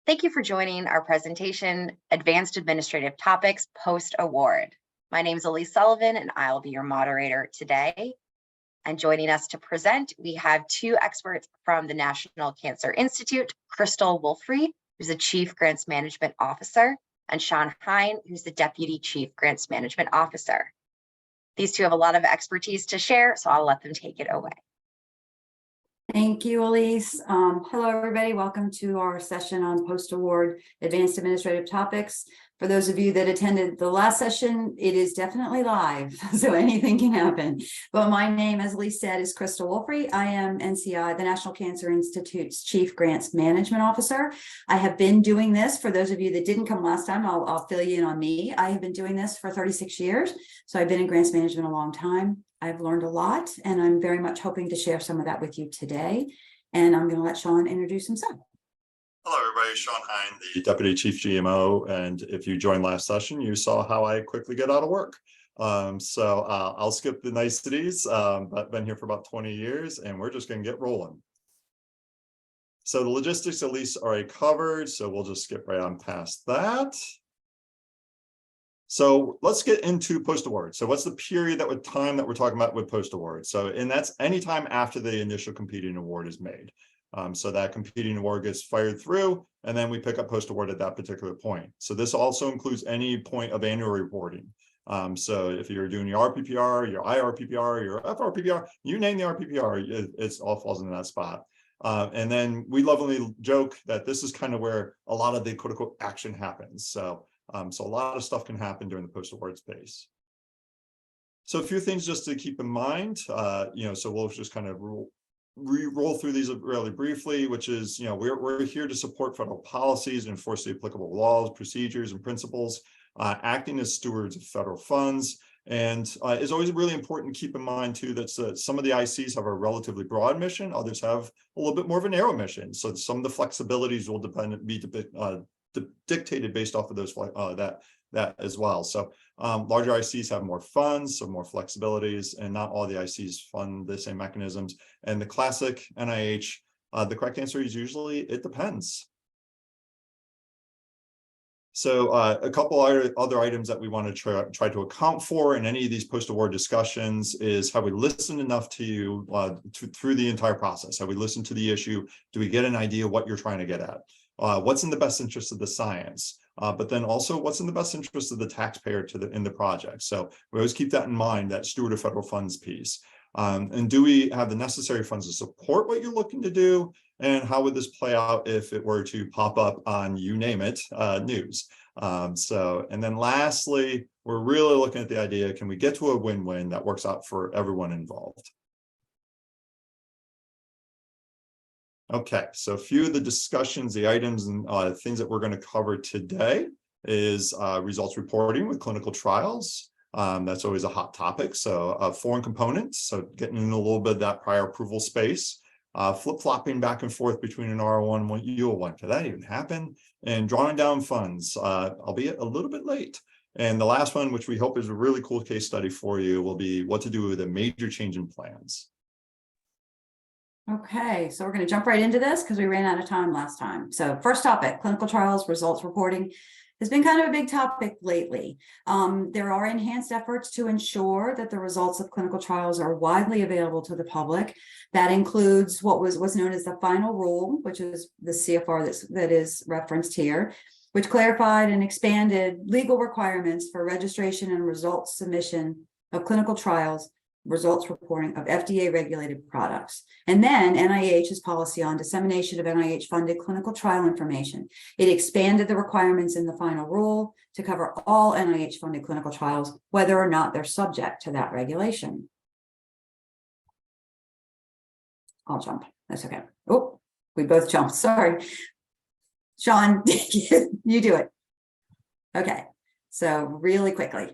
Thank you for joining our presentation, Advanced Administrative Topics Post-Award. My name is Elise Sullivan, and I'll be your moderator today. And joining us to present, we have two experts from the National Cancer Institute, Crystal Wolfrey, who's the Chief Grants Management Officer, and Sean Hine, who's the Deputy Chief Grants Management Officer. These two have a lot of expertise to share, so I'll let them take it away. Thank you, Elise. Hello, everybody. Welcome to our session on post-award advanced administrative topics. For those of you that attended the last session, it is definitely live, so anything can happen. But my name, as Elise said, is Crystal Wolfrey. I am NCI, the National Cancer Institute's Chief Grants Management Officer. I have been doing this, for those of you that didn't come last time, I'll fill you in on me. I have been doing this for 36 years, so I've been in grants management a long time. I've learned a lot, and I'm very much hoping to share some of that with you today. And I'm going to let Sean introduce himself. Hello, everybody. Sean Hine, the Deputy Chief GMO. And if you joined last session, you saw how I quickly get out of work. I'll skip the niceties, but been here for about 20 years, and we're just going to get rolling. So the logistics, at least, already covered, so we'll just skip right on past that. So let's get into post-award. So what's the period that time that we're talking about with post-award? And that's any time after the initial competing award is made. So that competing award gets fired through, and then we pick up post-award at that particular point. So this also includes any point of annual reporting. So if you're doing your RPPR, your IRPPR, your FRPPR, you name the RPPR, it all falls into that spot. And then we lovingly joke that this is kind of where a lot of the critical action happens. So a lot of stuff can happen during the post-award space. So a few things just to keep in mind, so we'll just kind of roll through these really briefly, which is, we're here to support federal policies and enforce the applicable laws, procedures, and principles, acting as stewards of federal funds. And it's always really important to keep in mind, too, that some of the ICs have a relatively broad mission, others have a little bit more of a narrow mission. So some of the flexibilities will be dictated based off of those that as well. So larger ICs have more funds, so more flexibilities, and not all the ICs fund the same mechanisms. And the classic NIH, the correct answer is usually it depends. So a couple other items that we want to try to account for in any of these post-award discussions is, have we listened enough to you through the entire process? Have we listened to the issue? Do we get an idea what you're trying to get at? What's in the best interest of the science, but then also what's in the best interest of the taxpayer in the project. So we always keep that in mind, that steward of federal funds piece. And do we have the necessary funds to support what you're looking to do? And how would this play out if it were to pop up on, you name it, news? And then lastly, we're really looking at the idea, can we get to a win-win that works out for everyone involved? Okay, so a few of the discussions, the items and things that we're going to cover today is results reporting with clinical trials. That's always a hot topic. So foreign components, so getting in a little bit of that prior approval space, flip-flopping back and forth between an R01 and an U01. Could that even happen? And drawing down funds, albeit a little bit late. And the last one, which we hope is a really cool case study for you, will be what to do with a major change in plans. Okay, so we're going to jump right into this because we ran out of time last time. So first topic, clinical trials results reporting has been kind of a big topic lately. There are enhanced efforts to ensure that the results of clinical trials are widely available to the public. That includes what was known as the final rule, which is the CFR that is referenced here, which clarified and expanded legal requirements for registration and results submission of clinical trials, results reporting of FDA-regulated products. And then NIH's policy on dissemination of NIH-funded clinical trial information. It expanded the requirements in the final rule to cover all NIH-funded clinical trials, whether or not they're subject to that regulation. I'll jump. That's okay. Oh, we both jumped. Sorry. Sean, you do it. Okay. So really quickly.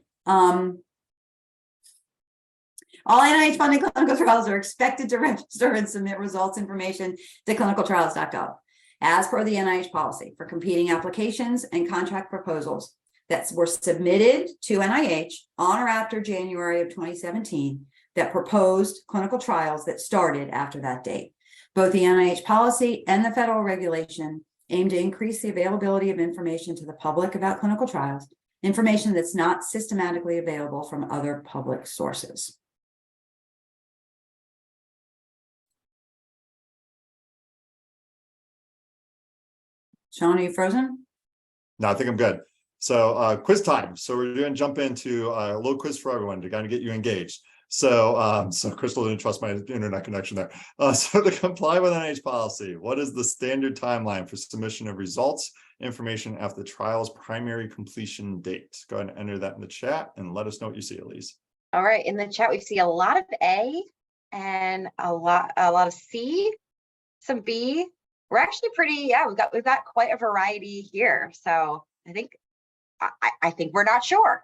All NIH-funded clinical trials are expected to register and submit results information to clinicaltrials.gov, as per the NIH policy for competing applications and contract proposals that were submitted to NIH on or after January of 2017 that proposed clinical trials that started after that date. Both the NIH policy and the federal regulation aimed to increase the availability of information to the public about clinical trials, information that's not systematically available from other public sources. Sean, are you frozen? No, I think I'm good. So quiz time. So we're going to jump into a little quiz for everyone to kind of get you engaged. So Crystal didn't trust my internet connection there. So to comply with NIH policy, what is the standard timeline for submission of results information after the trial's primary completion date? Go ahead and enter that in the chat and let us know what you see, Elise. All right, in the chat, we see a lot of A and a lot of C, some B. We're actually pretty, yeah, we've got quite a variety here. So I think we're not sure.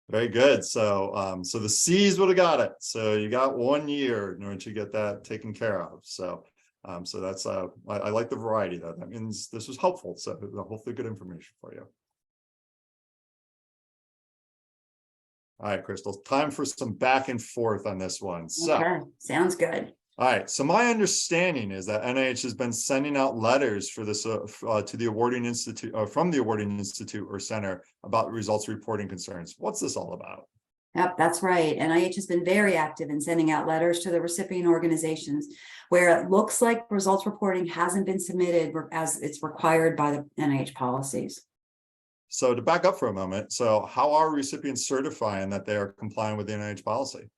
Very good. So so the C's would have got it. So you got 1 year in order to get that taken care of. So so that's I like the variety though. That means this was helpful. So hopefully good information for you. All right, Crystal, time for some back and forth on this one. So Okay, sounds good. all right, so my understanding is that NIH has been sending out letters for this to the awarding institute from the awarding institute or center about results reporting concerns. What's this all about? Yep, that's right. NIH has been very active in sending out letters to the recipient organizations where it looks like results reporting hasn't been submitted as it's required by the NIH policies. So to back up for a moment, so how are recipients certifying that they are complying with the NIH policy?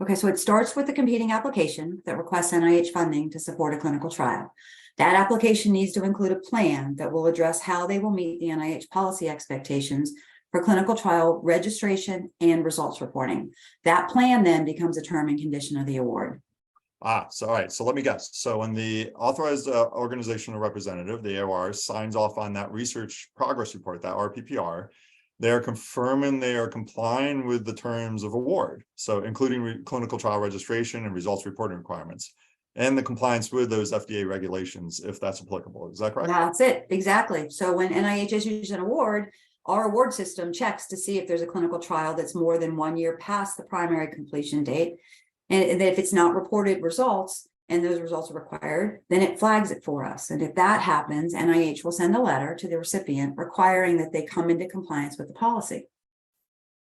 Okay, so it starts with a competing application that requests NIH funding to support a clinical trial. That application needs to include a plan that will address how they will meet the NIH policy expectations for clinical trial registration and results reporting. That plan then becomes a term and condition of the award. So all right, so let me guess. So when the authorized organizational representative, the AOR, signs off on that research progress report, that RPPR, they're confirming they are complying with the terms of award. So including clinical trial registration and results reporting requirements and the compliance with those FDA regulations, if that's applicable. Is that correct? That's it, exactly. So when NIH issues an award, our award system checks to see if there's a clinical trial that's more than 1 year past the primary completion date. And if it's not reported results and those results are required, then it flags it for us. And if that happens, NIH will send a letter to the recipient requiring that they come into compliance with the policy.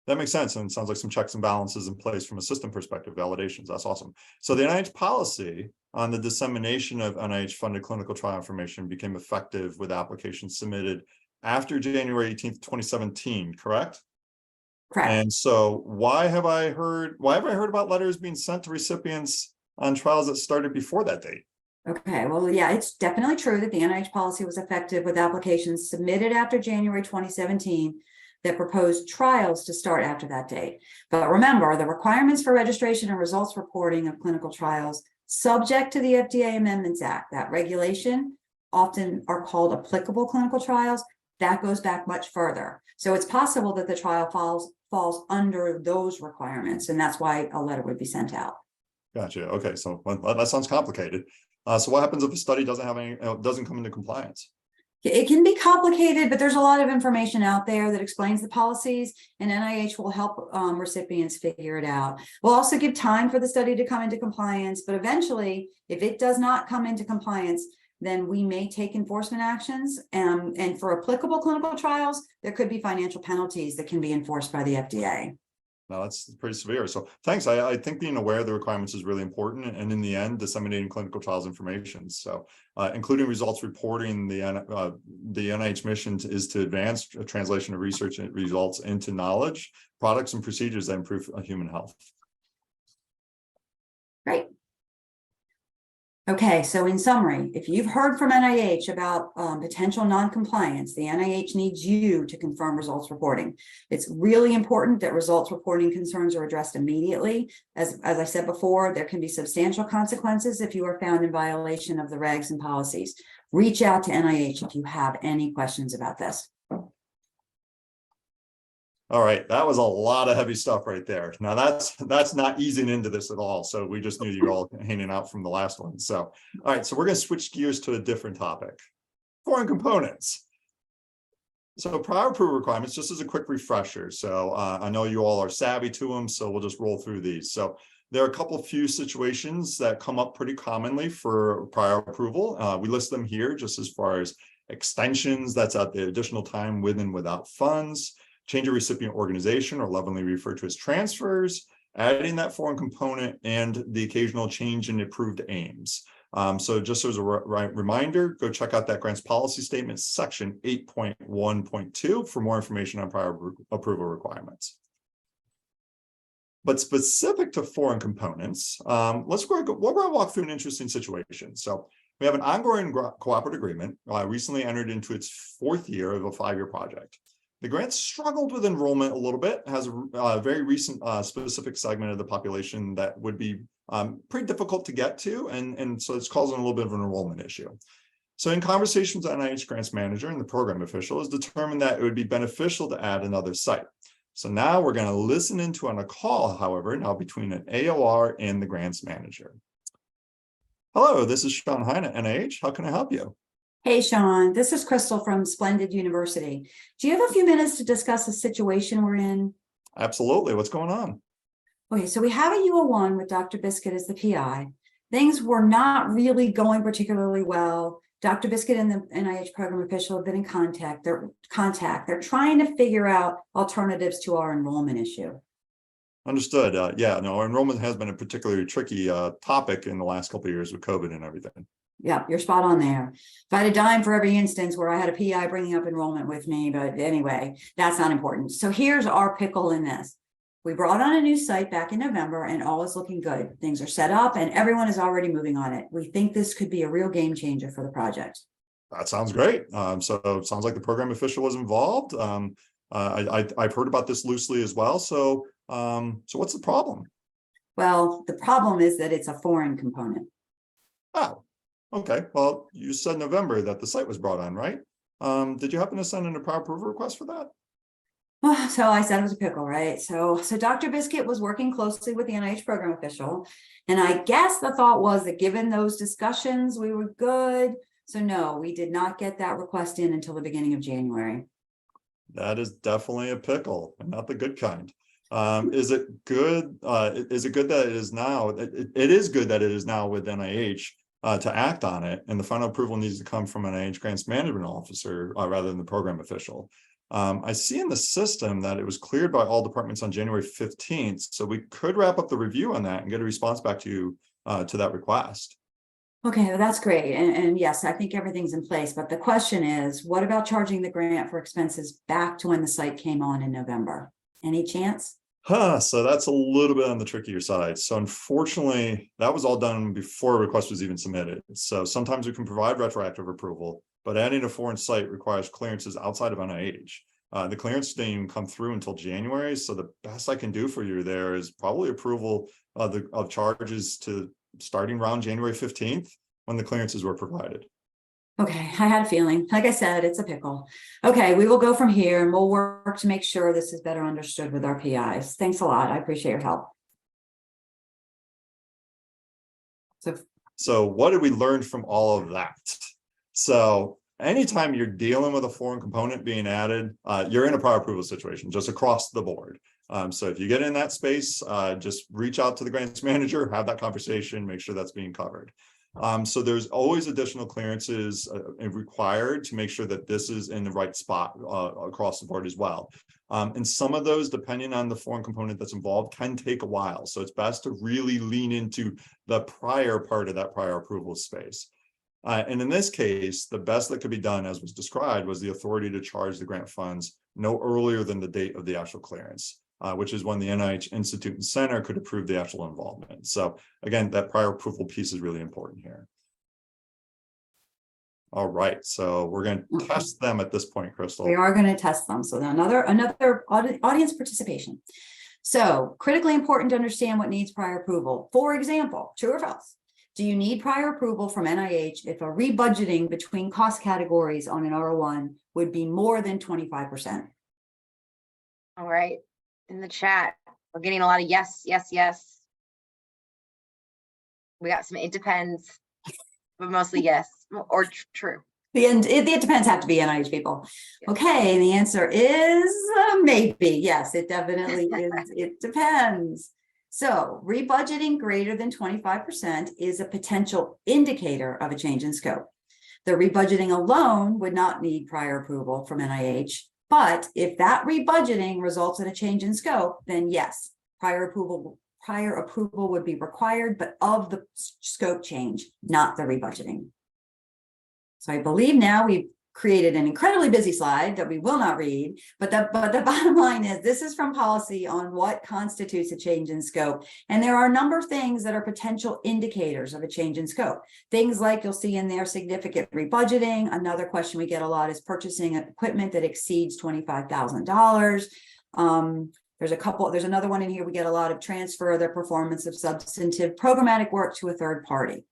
That makes sense. And it sounds like some checks and balances in place from a system perspective, validations. That's awesome. So the NIH policy on the dissemination of NIH funded clinical trial information became effective with applications submitted after January 18th, 2017, correct? Correct. And so why have I heard about letters being sent to recipients on trials that started before that date? Okay, well, yeah, it's definitely true that the NIH policy was effective with applications submitted after January 2017 that proposed trials to start after that date. But remember, the requirements for registration and results reporting of clinical trials subject to the FDA Amendments Act, that regulation often are called applicable clinical trials, that goes back much further. So it's possible that the trial falls under those requirements, and that's why a letter would be sent out. Gotcha. Okay, so that sounds complicated. So what happens if a study doesn't come into compliance? It can be complicated, but there's a lot of information out there that explains the policies, and NIH will help recipients figure it out. We'll also give time for the study to come into compliance, but eventually, if it does not come into compliance, then we may take enforcement actions. And for applicable clinical trials, there could be financial penalties that can be enforced by the FDA. No, that's pretty severe. So thanks. I think being aware of the requirements is really important. And in the end, disseminating clinical trials information. So including results reporting, the NIH mission is to advance translation of research and results into knowledge, products, and procedures that improve human health. Great. Okay, so in summary, if you've heard from NIH about potential non-compliance, the NIH needs you to confirm results reporting. It's really important that results reporting concerns are addressed immediately. As I said before, there can be substantial consequences if you are found in violation of the regs and policies. Reach out to NIH if you have any questions about this. All right, that was a lot of heavy stuff right there. Now that's not easing into this at all. So we just knew you were all hanging out from the last one. So, all right, so we're going to switch gears to a different topic. Foreign components. So prior approval requirements, just as a quick refresher. So I know you all are savvy to them, so we'll just roll through these. So There are a couple few situations that come up pretty commonly for prior approval. We list them here just as far as extensions, that's at the additional time with and without funds, change of recipient organization, or lovingly referred to as transfers, adding that foreign component, and the occasional change in approved aims. So just as a reminder, go check out that grants policy statement, section 8.1.2 for more information on prior approval requirements. But specific to foreign components, we're going to walk through an interesting situation. So we have an ongoing cooperative agreement, recently entered into its 4th year of a 5-year project. The grant struggled with enrollment a little bit, has a very recent specific segment of the population that would be pretty difficult to get to, and so it's causing a little bit of an enrollment issue. So in conversations with NIH Grants Manager and the program official has determined that it would be beneficial to add another site. So now we're going to listen into on a call, however, now between an AOR and the Grants Manager. Hello, this is Sean Hine at NIH. How can I help you? Hey, Sean, this is Crystal from Splendid University. Do you have a few minutes to discuss the situation we're in? Absolutely. What's going on? Okay, so we have a UO1 with Dr. Biscuit as the PI. Things were not really going particularly well. Dr. Biscuit and the NIH program official have been in contact. They're trying to figure out alternatives to our enrollment issue. Understood. Yeah, no, our enrollment has been a particularly tricky topic in the last couple of years with COVID and everything. Yeah, you're spot on there. If I had a dime for every instance where I had a PI bringing up enrollment with me, but anyway, that's not important. So here's our pickle in this. We brought on a new site back in November and all is looking good. Things are set up and everyone is already moving on it. We think this could be a real game changer for the project. That sounds great. So it sounds like the program official was involved. I've heard about this loosely as well. So what's the problem? Well, the problem is that it's a foreign component. Oh, okay. Well, you said November that the site was brought on, right? Did you happen to send in a prior approval request for that? Well, so I said it was a pickle, right? So Dr. Biscuit was working closely with the NIH program official. And I guess the thought was that given those discussions, we were good. So no, we did not get that request in until the beginning of January. That is definitely a pickle, and not the good kind. Is it good? Is it good that it is now? It is good that it is now with NIH to act on it, and the final approval needs to come from an NIH Grants Management Officer rather than the program official. I see in the system that it was cleared by all departments on January 15th, so we could wrap up the review on that and get a response back to you to that request. Okay, well, that's great. And yes, I think everything's in place. But the question is, what about charging the grant for expenses back to when the site came on in November? Any chance? So that's a little bit on the trickier side. So unfortunately, that was all done before a request was even submitted. So sometimes we can provide retroactive approval, but adding a foreign site requires clearances outside of NIH. The clearance didn't even come through until January. So the best I can do for you there is probably approval of charges to starting around January 15th when the clearances were provided. Okay, I had a feeling. Like I said, it's a pickle. Okay, we will go from here and we'll work to make sure this is better understood with our PIs. Thanks a lot. I appreciate your help. So what did we learn from all of that? So anytime you're dealing with a foreign component being added, you're in a prior approval situation just across the board. So if you get in that space, just reach out to the grants manager, have that conversation, make sure that's being covered. So there's always additional clearances required to make sure that this is in the right spot across the board as well. And some of those, depending on the foreign component that's involved, can take a while. So it's best to really lean into the prior part of that prior approval space. And in this case, the best that could be done, as was described, was the authority to charge the grant funds no earlier than the date of the actual clearance, which is when the NIH Institute and Center could approve the actual involvement. So again, that prior approval piece is really important here. All right, so we're going to test them at this point, Crystal. We are going to test them. So another audience participation. So critically important to understand what needs prior approval. For example, true or false? Do you need prior approval from NIH if a rebudgeting between cost categories on an R01 would be more than 25%? All right. In the chat, we're getting a lot of yes, yes, yes. We got some it depends, but mostly yes or true. It depends have to be NIH people. Okay, the answer is maybe. Yes, it definitely is. It depends. So rebudgeting greater than 25% is a potential indicator of a change in scope. The rebudgeting alone would not need prior approval from NIH, but if that rebudgeting results in a change in scope, then yes, prior approval would be required, but of the scope change, not the rebudgeting. So I believe now we've created an incredibly busy slide that we will not read, but the bottom line is this is from policy on what constitutes a change in scope. And there are a number of things that are potential indicators of a change in scope. Things like you'll see in there significant rebudgeting. Another question we get a lot is purchasing equipment that exceeds $25,000. There's another one in here we get a lot of transfer the performance of substantive programmatic work to a third party.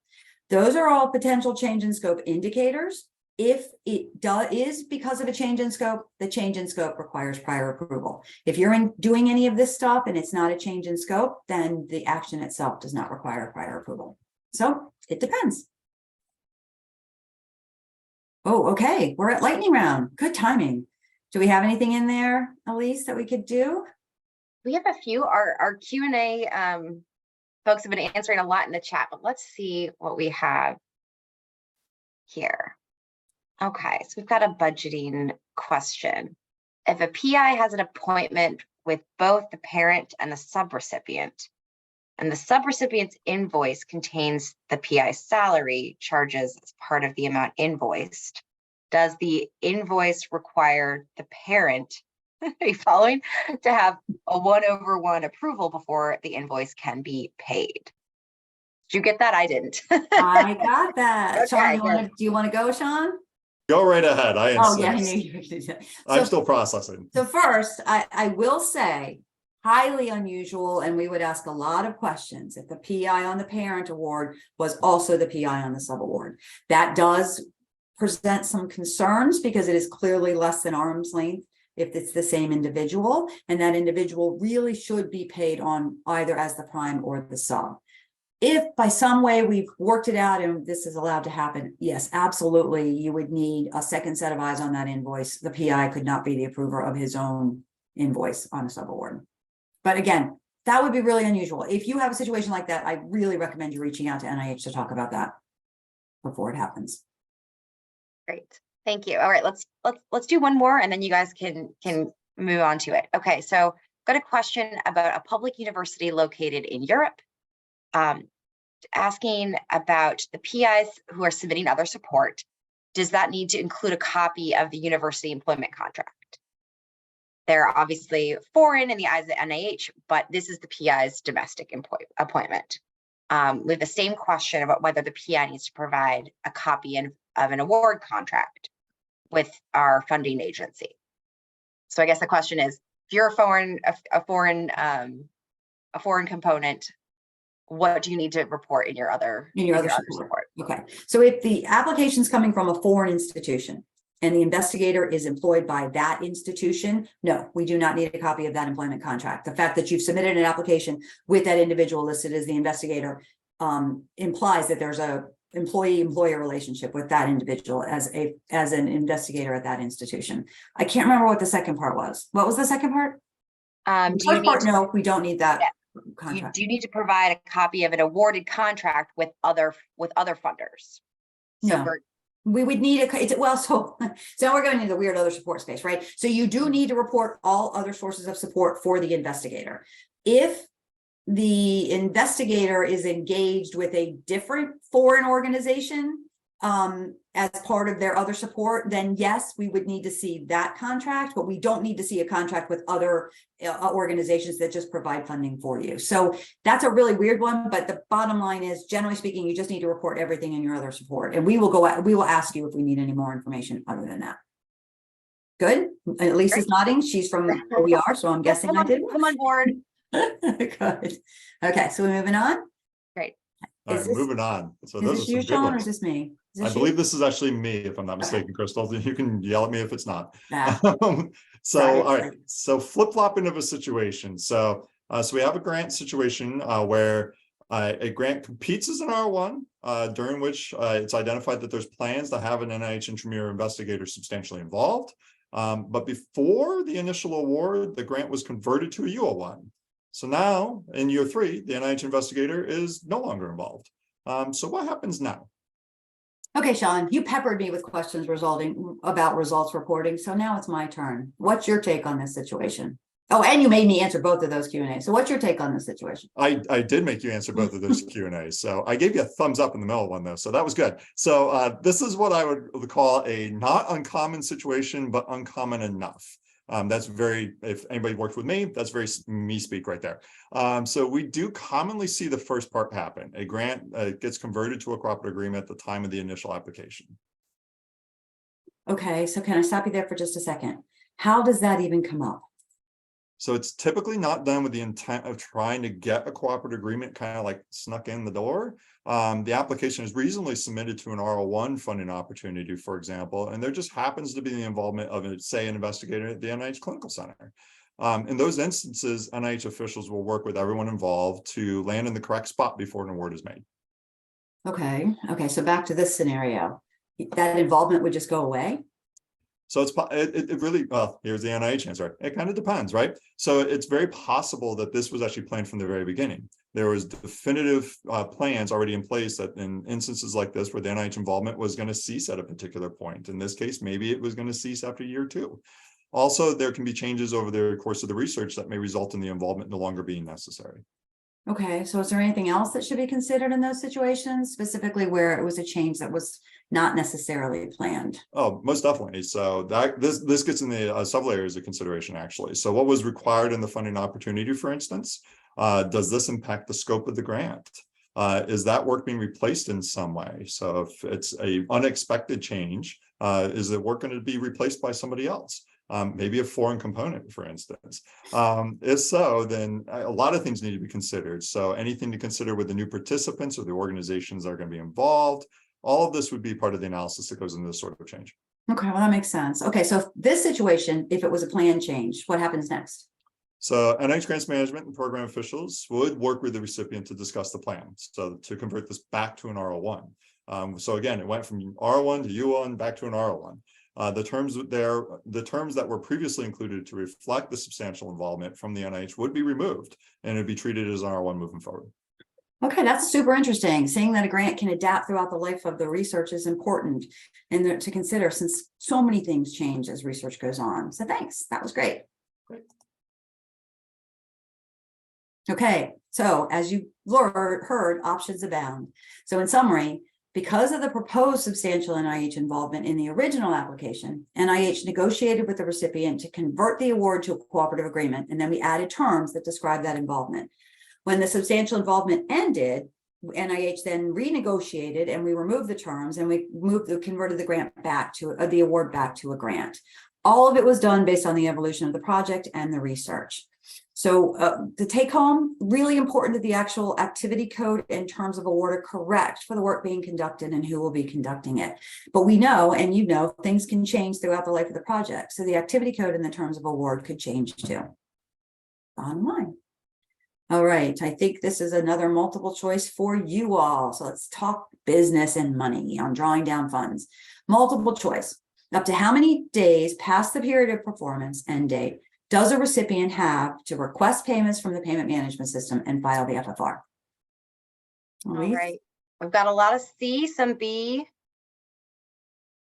Those are all potential change in scope indicators. If it is because of a change in scope, the change in scope requires prior approval. If you're doing any of this stuff and it's not a change in scope, then the action itself does not require prior approval. So it depends. Oh, okay. We're at lightning round. Good timing. Do we have anything in there, Elise, that we could do? We have a few. Our Q&A folks have been answering a lot in the chat, but let's see what we have here. Okay, so we've got a budgeting question. If a PI has an appointment with both the parent and the subrecipient, and the subrecipient's invoice contains the PI's salary charges as part of the amount invoiced, does the invoice require the parent, are you following, to have a 1/1 approval before the invoice can be paid? Did you get that? I didn't. I got that. Okay, Sean, do you want to go, Sean? Go right ahead. Oh, yeah, I knew you were going to do that. I'm still processing. So first, I will say, highly unusual, and we would ask a lot of questions if the PI on the parent award was also the PI on the subaward. That does present some concerns because it is clearly less than arm's length if it's the same individual, and that individual really should be paid on either as the prime or the sub. If by some way we've worked it out and this is allowed to happen, yes, absolutely, you would need a second set of eyes on that invoice. The PI could not be the approver of his own invoice on a subaward. But again, that would be really unusual. If you have a situation like that, I really recommend you reaching out to NIH to talk about that before it happens. Great, thank you. All right, let's do one more, and then you guys can move on to it. Okay, so got a question about a public university located in Europe. Asking about the PIs who are submitting other support. Does that need to include a copy of the university employment contract? They're obviously foreign in the eyes of the NIH, but this is the PI's domestic appointment. We have the same question about whether the PI needs to provide a copy of an award contract with our funding agency. So I guess the question is, if you're a foreign component, what do you need to report in your other support? Okay, so if the application is coming from a foreign institution and the investigator is employed by that institution, no, we do not need a copy of that employment contract. The fact that you've submitted an application with that individual listed as the investigator implies that there's a employee-employer relationship with that individual as an investigator at that institution. I can't remember what the second part was. What was the second part? No, we don't need that. Yeah. You do need to provide a copy of an awarded contract with other funders. So no. We would need so we're going into the weird other support space, right? So you do need to report all other sources of support for the investigator. If the investigator is engaged with a different foreign organization as part of their other support, then yes, we would need to see that contract, but we don't need to see a contract with other organizations that just provide funding for you. So that's a really weird one, but the bottom line is, generally speaking, you just need to report everything in your other support, and we will ask you if we need any more information other than that. Good. And Lisa's nodding. She's from OER, so I'm guessing I did. I'm on board. Good. Okay, so we're moving on. Great. All right, moving on. So Is those this are you, some good Sean, or ones. is this me? I believe this is actually me, if I'm not mistaken, Crystal. You can yell at me if it's not. So, all right. So flip-flopping of a situation. So we have a grant situation where a grant competes as an R1, during which it's identified that there's plans to have an NIH intramural investigator substantially involved. But before the initial award, the grant was converted to a UO1. So now in year 3, the NIH investigator is no longer involved. So what happens now? Okay, Sean, you peppered me with questions about results reporting. So now it's my turn. What's your take on this situation? Oh, and you made me answer both of those Q&A. So what's your take on this situation? I did make you answer both of those Q&As. So I gave you a thumbs up in the middle one though. So that was good. So this is what I would call a not uncommon situation, but uncommon enough. That's very, if anybody worked with me, that's very me speak right there. So we do commonly see the first part happen. A grant gets converted to a cooperative agreement at the time of the initial application. Okay, so can I stop you there for just a second? How does that even come up? So it's typically not done with the intent of trying to get a cooperative agreement kind of like snuck in the door. The application is reasonably submitted to an R01 funding opportunity, for example, and there just happens to be the involvement of, say, an investigator at the NIH Clinical Center. In those instances, NIH officials will work with everyone involved to land in the correct spot before an award is made. Okay, so back to this scenario. That involvement would just go away? So it really, well, here's the NIH answer. It kind of depends, right? So it's very possible that this was actually planned from the very beginning. There was definitive plans already in place that in instances like this where the NIH involvement was going to cease at a particular point. In this case, maybe it was going to cease after year 2. Also, there can be changes over the course of the research that may result in the involvement no longer being necessary. Okay, so is there anything else that should be considered in those situations, specifically where it was a change that was not necessarily planned? Oh, most definitely. So that this gets in the sub-layers of consideration, actually. So what was required in the funding opportunity, for instance? Does this impact the scope of the grant? Is that work being replaced in some way? So if it's an unexpected change, is the work going to be replaced by somebody else? Maybe a foreign component, for instance. If so, then a lot of things need to be considered. So anything to consider with the new participants or the organizations that are going to be involved, all of this would be part of the analysis that goes into this sort of change. Okay, well, that makes sense. Okay, so if this situation, if it was a plan change, what happens next? So NIH Grants Management and program officials would work with the recipient to discuss the plan. So to convert this back to an R01. So again, it went from R01 to U1 back to an R01. The terms that were previously included to reflect the substantial involvement from the NIH would be removed, and it'd be treated as an R1 moving forward. Okay, that's super interesting. Seeing that a grant can adapt throughout the life of the research is important and to consider, since so many things change as research goes on. So thanks, that was great. Great. Okay, so as you heard, options abound. So in summary, because of the proposed substantial NIH involvement in the original application, NIH negotiated with the recipient to convert the award to a cooperative agreement, and then we added terms that describe that involvement. When the substantial involvement ended, NIH then renegotiated and we removed the terms and we converted the grant back to the award back to a grant. All of it was done based on the evolution of the project and the research. So the take home, really important that the actual activity code and terms of award are correct for the work being conducted and who will be conducting it. But we know, and you know, things can change throughout the life of the project. So the activity code and the terms of award could change too. Bottom line. All right, I think this is another multiple choice for you all. So let's talk business and money on drawing down funds. Multiple choice. Up to how many days past the period of performance end date does a recipient have to request payments from the payment management system and file the FFR? All right, we've got a lot of C, some B.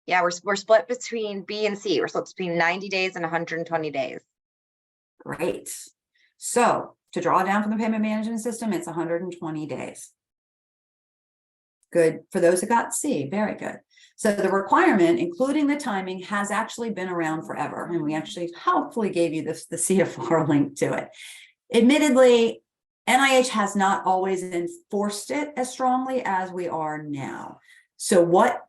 Yeah, we're split between B and C. We're split between 90 days and 120 days. Great. So to draw down from the payment management system, it's 120 days. Good. For those that got C, very good. So the requirement, including the timing, has actually been around forever. And we actually hopefully gave you the CFR link to it. Admittedly, NIH has not always enforced it as strongly as we are now. So what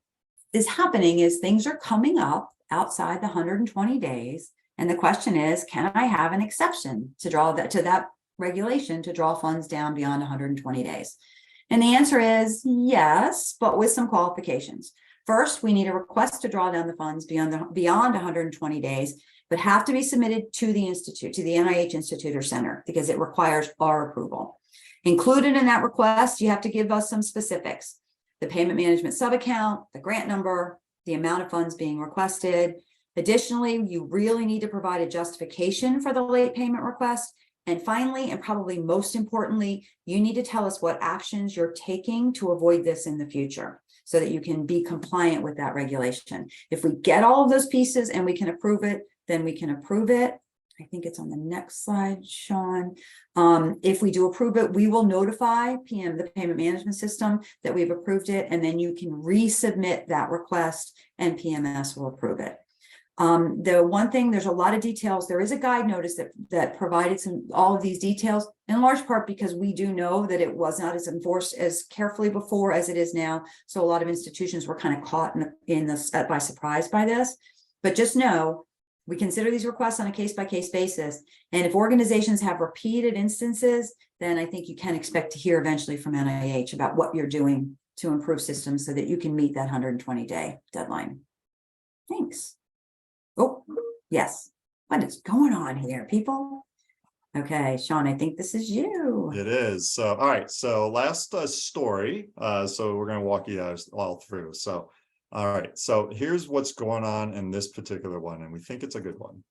is happening is things are coming up outside the 120 days. And the question is, can I have an exception to draw that to that regulation to draw funds down beyond 120 days? And the answer is yes, but with some qualifications. First, we need a request to draw down the funds beyond 120 days, but have to be submitted to the institute, to the NIH Institute or Center, because it requires our approval. Included in that request, you have to give us some specifics: the payment management subaccount, the grant number, the amount of funds being requested. Additionally, you really need to provide a justification for the late payment request And finally, and probably most importantly, you need to tell us what actions you're taking to avoid this in the future so that you can be compliant with that regulation. If we get all of those pieces and we can approve it, then we can approve it. I think it's on the next slide, Sean. If we do approve it, we will notify the payment management system, that we've approved it, and then you can resubmit that request and PMS will approve it. The one thing, there's a lot of details. There is a guide notice that provided all of these details, in large part because we do know that it was not as enforced as carefully before as it is now. So a lot of institutions were kind of caught by surprise by this. But just know, we consider these requests on a case-by-case basis. And if organizations have repeated instances, then I think you can expect to hear eventually from NIH about what you're doing to improve systems so that you can meet that 120-day deadline. Thanks. Oh, yes. What is going on here, people? Okay, Sean, I think this is you. It is. So, all right. So last story. So we're going to walk you guys all through. So, all right. So here's what's going on in this particular one. And we think it's a good one.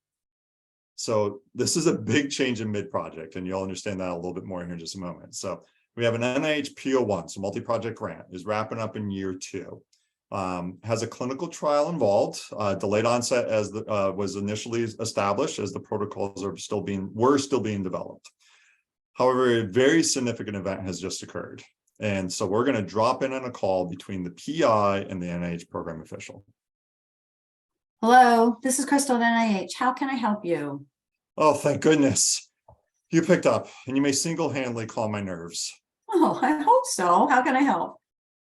So this is a big change in mid-project, and you'll understand that a little bit more here in just a moment. So we have an NIH PO1, so multi-project grant, is wrapping up in year 2. Has a clinical trial involved, delayed onset as was initially established, as the protocols were still being developed. However, a very significant event has just occurred. And so we're going to drop in on a call between the PI and the NIH program official. Hello, this is Crystal at NIH. How can I help you? Oh, thank goodness. You picked up, and you may single-handedly calm my nerves. Oh, I hope so. How can I help?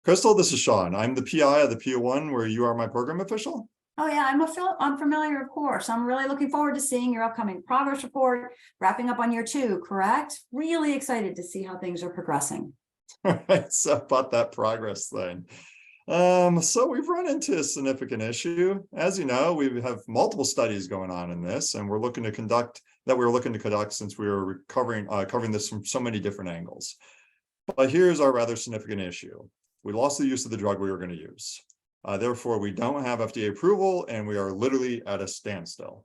Crystal, this is Sean. I'm the PI of the PO1, where you are my program official. Oh yeah, I'm familiar, of course. I'm really looking forward to seeing your upcoming progress report, wrapping up on year 2, correct? Really excited to see how things are progressing. All right, so about that progress thing. So we've run into a significant issue. As you know, we have multiple studies going on in this, and we're looking to conduct since we were covering this from so many different angles. But here's our rather significant issue. We lost the use of the drug we were going to use. Therefore, we don't have FDA approval, and we are literally at a standstill.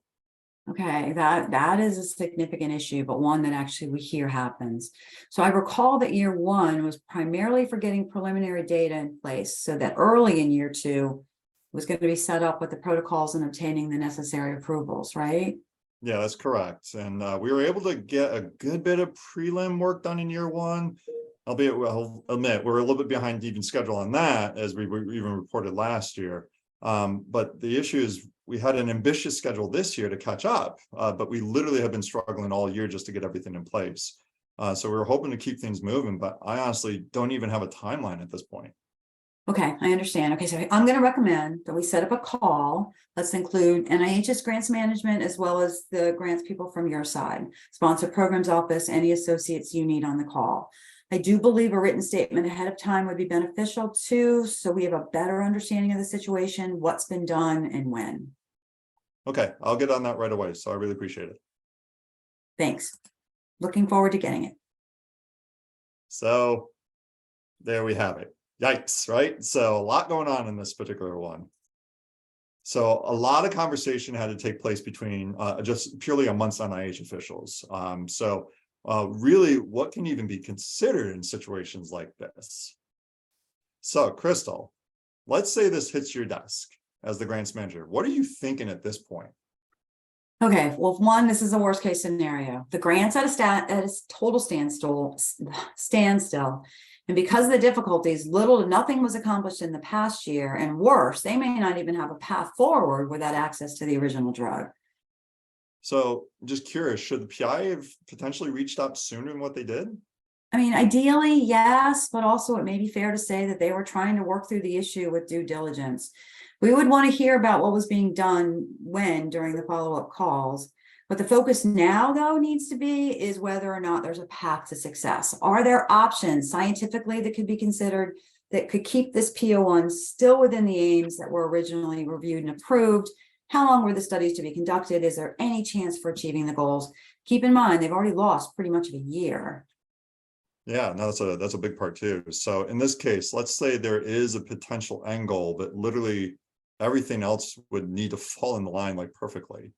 Okay, that is a significant issue, but one that actually we hear happens. So I recall that year 1 was primarily for getting preliminary data in place, so that early in year 2 was going to be set up with the protocols and obtaining the necessary approvals, right? Yeah, that's correct. And we were able to get a good bit of prelim work done in year 1. Albeit, I'll admit, we're a little bit behind even schedule on that, as we even reported last year. But the issue is we had an ambitious schedule this year to catch up, but we literally have been struggling all year just to get everything in place. So we were hoping to keep things moving, but I honestly don't even have a timeline at this point. Okay, I understand. Okay, so I'm going to recommend that we set up a call. Let's include NIH's grants management as well as the grants people from your side, sponsor programs office, any associates you need on the call. I do believe a written statement ahead of time would be beneficial too, so we have a better understanding of the situation, what's been done and when. Okay, I'll get on that right away. So I really appreciate it. Thanks. Looking forward to getting it. So there we have it. Yikes, right? So a lot going on in this particular one. So a lot of conversation had to take place between just purely amongst NIH officials. Really, what can even be considered in situations like this? So, Crystal, let's say this hits your desk as the grants manager. What are you thinking at this point? Okay, well, one, this is a worst case scenario. The grant's at a total standstill. And because of the difficulties, little to nothing was accomplished in the past year. And worse, they may not even have a path forward without access to the original drug. So I'm just curious, should the PI have potentially reached out sooner than what they did? I mean, ideally, yes, but also it may be fair to say that they were trying to work through the issue with due diligence. We would want to hear about what was being done during the follow-up calls. What the focus now, though, needs to be is whether or not there's a path to success. Are there options scientifically that could be considered that could keep this PO1 still within the aims that were originally reviewed and approved? How long were the studies to be conducted? Is there any chance for achieving the goals? Keep in mind, they've already lost pretty much of a year. Yeah, no, that's a big part too. So in this case, let's say there is a potential end goal, but literally everything else would need to fall in line like perfectly.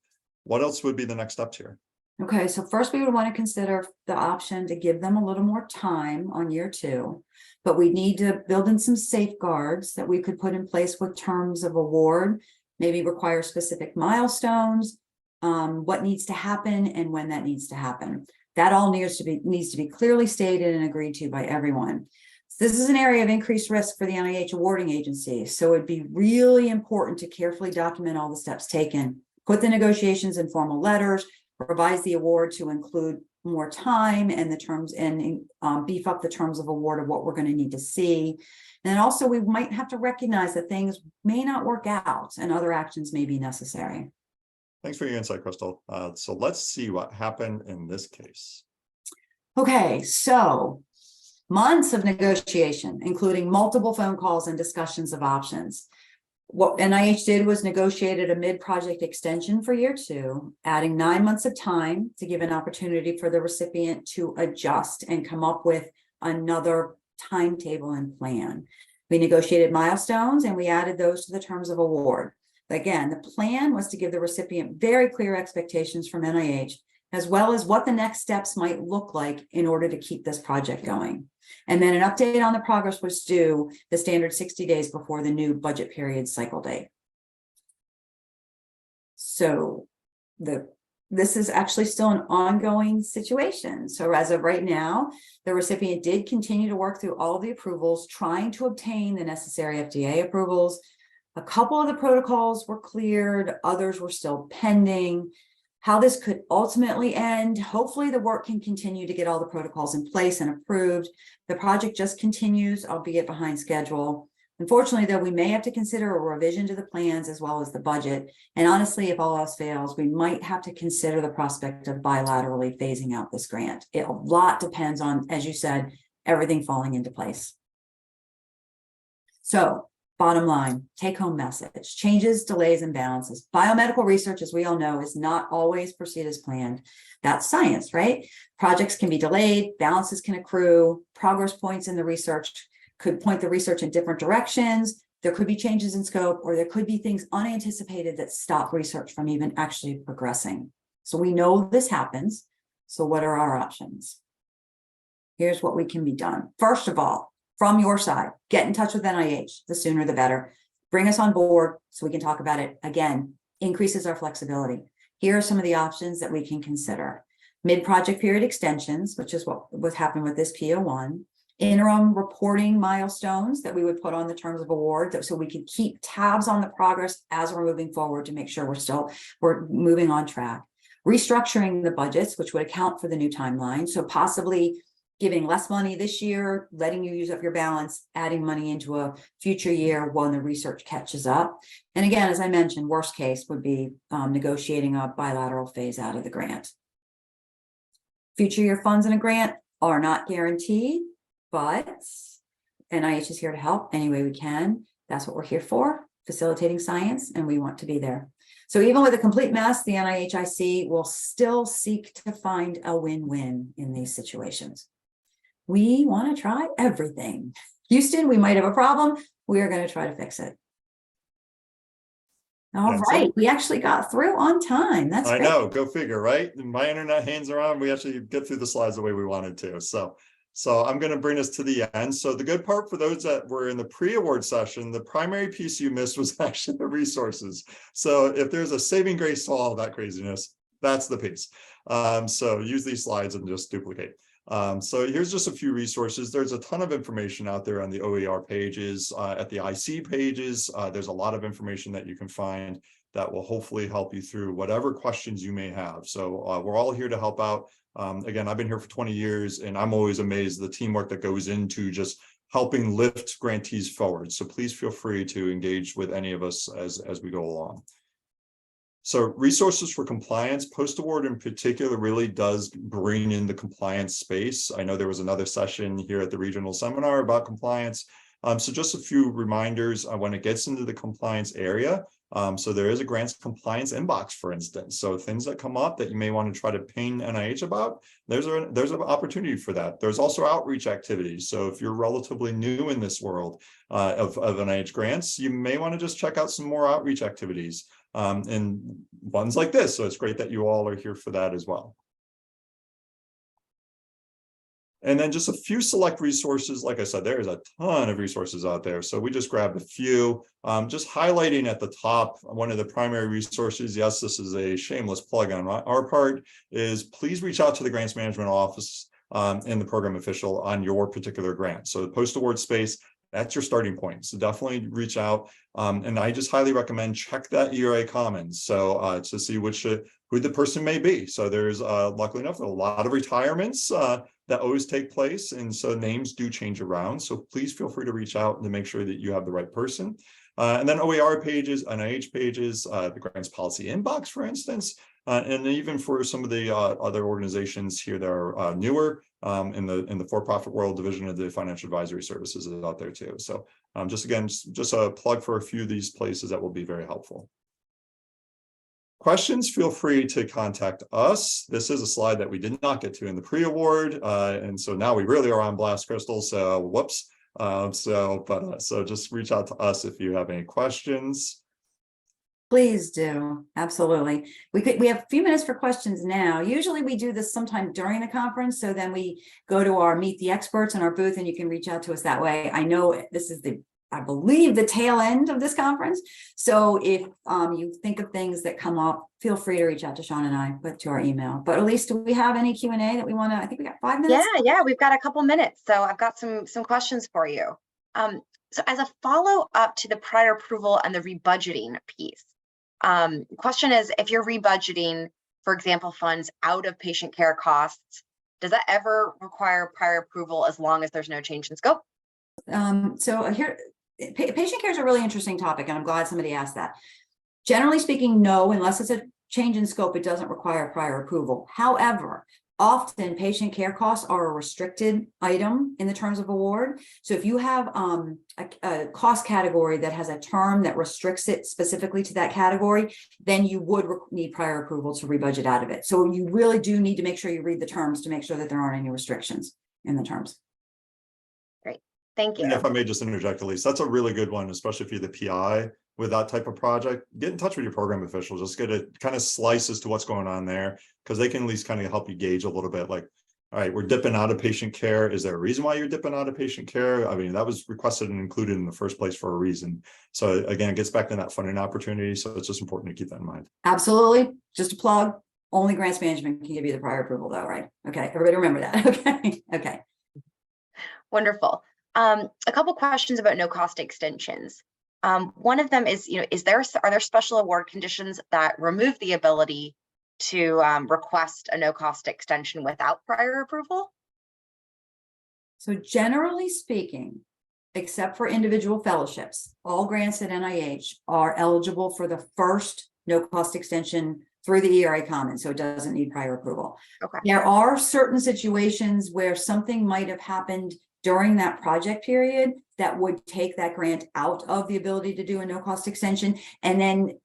What else would be the next steps here? Okay, so first we would want to consider the option to give them a little more time on year 2, but we need to build in some safeguards that we could put in place with terms of award, maybe require specific milestones, what needs to happen and when that needs to happen. That all needs to be clearly stated and agreed to by everyone. This is an area of increased risk for the NIH awarding agency, so it'd be really important to carefully document all the steps taken, put the negotiations in formal letters, revise the award to include more time and the terms and beef up the terms of award of what we're going to need to see. And also we might have to recognize that things may not work out and other actions may be necessary. Thanks for your insight, Crystal. So let's see what happened in this case. Okay, so months of negotiation, including multiple phone calls and discussions of options. What NIH did was negotiated a mid-project extension for year 2, adding 9 months of time to give an opportunity for the recipient to adjust and come up with another timetable and plan. We negotiated milestones and we added those to the terms of award. Again, the plan was to give the recipient very clear expectations from NIH, as well as what the next steps might look like in order to keep this project going. And then an update on the progress was due the standard 60 days before the new budget period cycle date. So this is actually still an ongoing situation. So as of right now, the recipient did continue to work through all of the approvals, trying to obtain the necessary FDA approvals. A couple of the protocols were cleared, others were still pending. How this could ultimately end, hopefully the work can continue to get all the protocols in place and approved. The project just continues, albeit behind schedule. Unfortunately, though, we may have to consider a revision to the plans as well as the budget. And honestly, if all else fails, we might have to consider the prospect of bilaterally phasing out this grant. A lot depends on, as you said, everything falling into place. So, bottom line, take-home message, changes, delays, and balances. Biomedical research, as we all know, is not always proceed as planned. That's science, right? Projects can be delayed, balances can accrue, progress points in the research could point the research in different directions. There could be changes in scope, or there could be things unanticipated that stop research from even actually progressing. So we know this happens. So what are our options? Here's what we can be done. First of all, from your side, get in touch with NIH, the sooner the better. Bring us on board so we can talk about it. Again, increases our flexibility. Here are some of the options that we can consider. Mid-project period extensions, which is what happened with this PO1. Interim reporting milestones that we would put on the terms of award so we could keep tabs on the progress as we're moving forward to make sure we're moving on track. Restructuring the budgets, which would account for the new timeline. So possibly giving less money this year, letting you use up your balance, adding money into a future year when the research catches up. And again, as I mentioned, worst case would be negotiating a bilateral phase out of the grant. Future year funds in a grant are not guaranteed, but NIH is here to help any way we can. That's what we're here for, facilitating science, and we want to be there. So even with a complete mess, the NIHIC will still seek to find a win-win in these situations. We want to try everything. Houston, we might have a problem. We are going to try to fix it. All right, we actually got through on time. That's great. I know, go figure, right? And my internet hangs around. We actually get through the slides the way we wanted to. So I'm going to bring us to the end. So the good part for those that were in the pre-award session, the primary piece you missed was actually the resources. So if there's a saving grace to all of that craziness, that's the piece. So use these slides and just duplicate. So here's just a few resources. There's a ton of information out there on the OER pages, at the IC pages. There's a lot of information that you can find that will hopefully help you through whatever questions you may have. So we're all here to help out. Again, I've been here for 20 years and I'm always amazed at the teamwork that goes into just helping lift grantees forward. So please feel free to engage with any of us as we go along. So resources for compliance, post-award in particular really does bring in the compliance space. I know there was another session here at the regional seminar about compliance. So just a few reminders when it gets into the compliance area. So there is a grants compliance inbox, for instance. So things that come up that you may want to try to ping NIH about, there's an opportunity for that. There's also outreach activities. So if you're relatively new in this world of NIH grants, you may want to just check out some more outreach activities and ones like this. So it's great that you all are here for that as well. And then just a few select resources. Like I said, there is a ton of resources out there. So we just grabbed a few, just highlighting at the top, one of the primary resources. Yes, this is a shameless plug on our part, is please reach out to the grants management office and the program official on your particular grant. So the post-award space, that's your starting point. So definitely reach out. And I just highly recommend check that ERA Commons. So to see who the person may be. So there's luckily enough, a lot of retirements that always take place. And so names do change around. So please feel free to reach out to make sure that you have the right person. And then OER pages, NIH pages, the grants policy inbox, for instance, and even for some of the other organizations here that are newer in the for-profit world, division of the financial advisory services is out there too. So just a plug for a few of these places that will be very helpful. Questions, feel free to contact us. This is a slide that we did not get to in the pre-award. And so now we really are on blast, Crystal. So whoops. So just reach out to us if you have any questions. Please do. Absolutely. We have a few minutes for questions now. Usually we do this sometime during the conference. So then we go to our Meet the Experts in our booth and you can reach out to us that way. I know this is I believe the tail end of this conference. So if you think of things that come up, feel free to reach out to Sean and I, but to our email. But Elise, do we have any Q&A that we want to, I think we got 5 minutes. Yeah, we've got a couple minutes. So I've got some questions for you. So as a follow-up to the prior approval and the rebudgeting piece, question is, if you're rebudgeting, for example, funds out of patient care costs, does that ever require prior approval as long as there's no change in scope? So here, patient care is a really interesting topic, and I'm glad somebody asked that. Generally speaking, no, unless it's a change in scope, it doesn't require prior approval. However, often patient care costs are a restricted item in the terms of award. So if you have a cost category that has a term that restricts it specifically to that category, then you would need prior approval to rebudget out of it. So you really do need to make sure you read the terms to make sure that there aren't any restrictions in the terms. Great, thank you. And if I may just interject, Elise, that's a really good one, especially if you're the PI with that type of project. Get in touch with your program official, just get a kind of slice as to what's going on there, because they can at least kind of help you gauge a little bit, like, all right, we're dipping out of patient care. Is there a reason why you're dipping out of patient care? I mean, that was requested and included in the first place for a reason. So again, it gets back to that funding opportunity. So it's just important to keep that in mind. Absolutely. Just a plug. Only grants management can give you the prior approval though, right? Okay, everybody remember that. Okay. Okay. Wonderful. A couple questions about no cost extensions. One of them is, are there special award conditions that remove the ability to request a no cost extension without prior approval? So generally speaking, except for individual fellowships, all grants at NIH are eligible for the first no cost extension through the ERA Commons, so it doesn't need prior approval. Okay. There are certain situations where something might have happened during that project period that would take that grant out of the ability to do a no cost extension. And then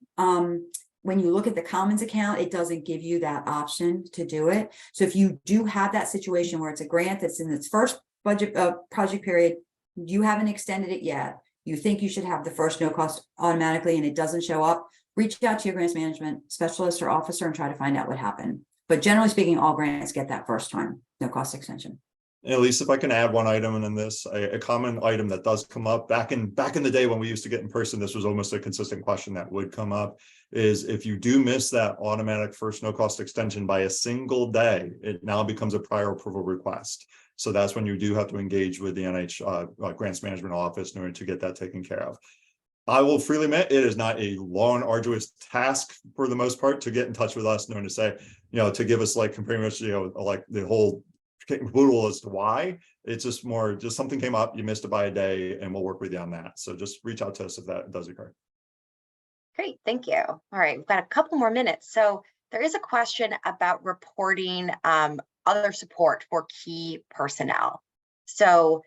when you look at the Commons account, it doesn't give you that option to do it. So if you do have that situation where it's a grant that's in its first budget project period, you haven't extended it yet, you think you should have the first no cost automatically and it doesn't show up, reach out to your grants management specialist or officer and try to find out what happened. But generally speaking, all grants get that first time no cost extension. At least if I can add one item in this, a common item that does come up back in the day when we used to get in person, this was almost a consistent question that would come up, is if you do miss that automatic first no cost extension by a single day, it now becomes a prior approval request. So that's when you do have to engage with the NIH Grants Management Office in order to get that taken care of. I will freely admit it is not a long, arduous task for the most part to get in touch with us, knowing to say, to give us like pretty much, like the whole brutal as to why. It's just something came up, you missed it by a day, and we'll work with you on that. So just reach out to us if that does occur. Great, thank you. All right, we've got a couple more minutes. So there is a question about reporting other support for key personnel. So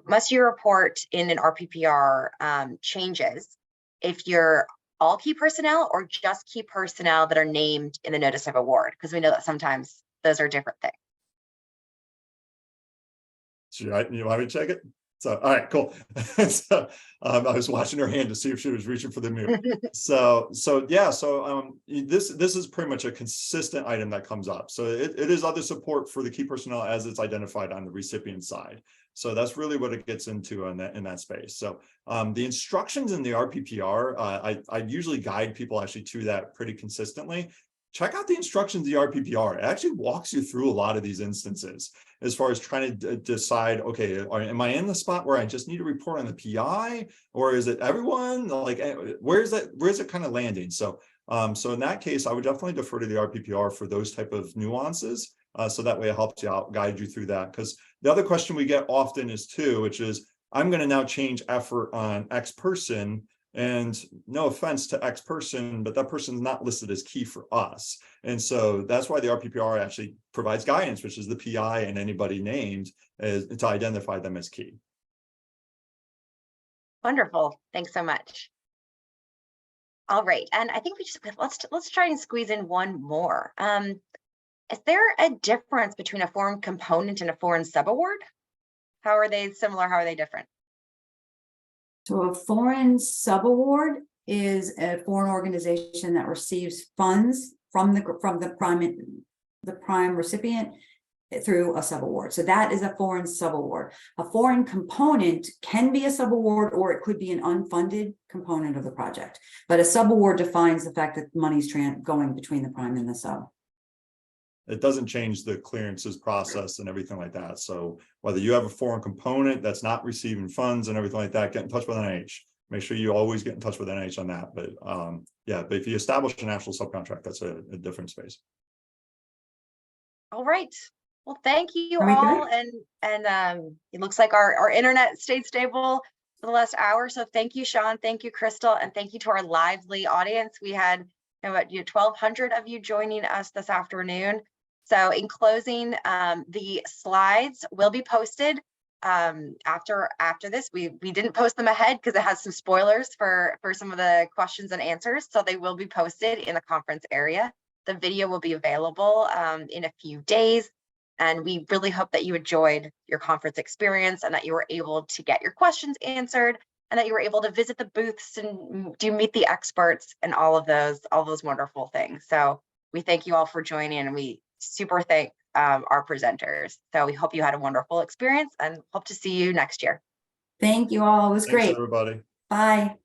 must you report in an RPPR changes if you're all key personnel or just key personnel that are named in the notice of award? Because we know that sometimes those are different things. You want me to check it? So, all right, cool. So, I was watching her hand to see if she was reaching for the mute. This is pretty much a consistent item that comes up. So it is other support for the key personnel as it's identified on the recipient side. So that's really what it gets into in that space. So the instructions in the RPPR, I usually guide people actually to that pretty consistently. Check out the instructions of the RPPR. It actually walks you through a lot of these instances as far as trying to decide, okay, am I in the spot where I just need to report on the PI, or is it everyone? Like, where's it kind of landing? So, so in that case, I would definitely defer to the RPPR for those type of nuances. So that way it helps you out, guide you through that. Because the other question we get often is too, which is, I'm going to now change effort on X person. And no offense to X person, but that person is not listed as key for us. And so that's why the RPPR actually provides guidance, which is the PI and anybody named, to identify them as key. Wonderful. Thanks so much. All right. And I think let's try and squeeze in one more. Is there a difference between a foreign component and a foreign subaward? How are they similar? How are they different? So a foreign subaward is a foreign organization that receives funds from the prime recipient through a subaward. So that is a foreign subaward. A foreign component can be a subaward, or it could be an unfunded component of the project. But a subaward defines the fact that money's going between the prime and the sub. It doesn't change the clearances process and everything like that. So whether you have a foreign component that's not receiving funds and everything like that, get in touch with NIH. Make sure you always get in touch with NIH on that. But yeah, but if you establish a national subcontract, that's a different space. All right. Well, thank you Very all. good. And it looks like our internet stayed stable for the last hour. So thank you, Sean. Thank you, Crystal. And thank you to our lively audience. We had about 1,200 of you joining us this afternoon. So in closing, the slides will be posted after this. We didn't post them ahead because it has some spoilers for some of the questions and answers. So they will be posted in the conference area. The video will be available in a few days. And we really hope that you enjoyed your conference experience and that you were able to get your questions answered and that you were able to visit the booths and meet the experts and all of those wonderful things. So we thank you all for joining, and we super thank our presenters. So we hope you had a wonderful experience and hope to see you next year. Thank you all. It was Thanks, great. everybody. Bye.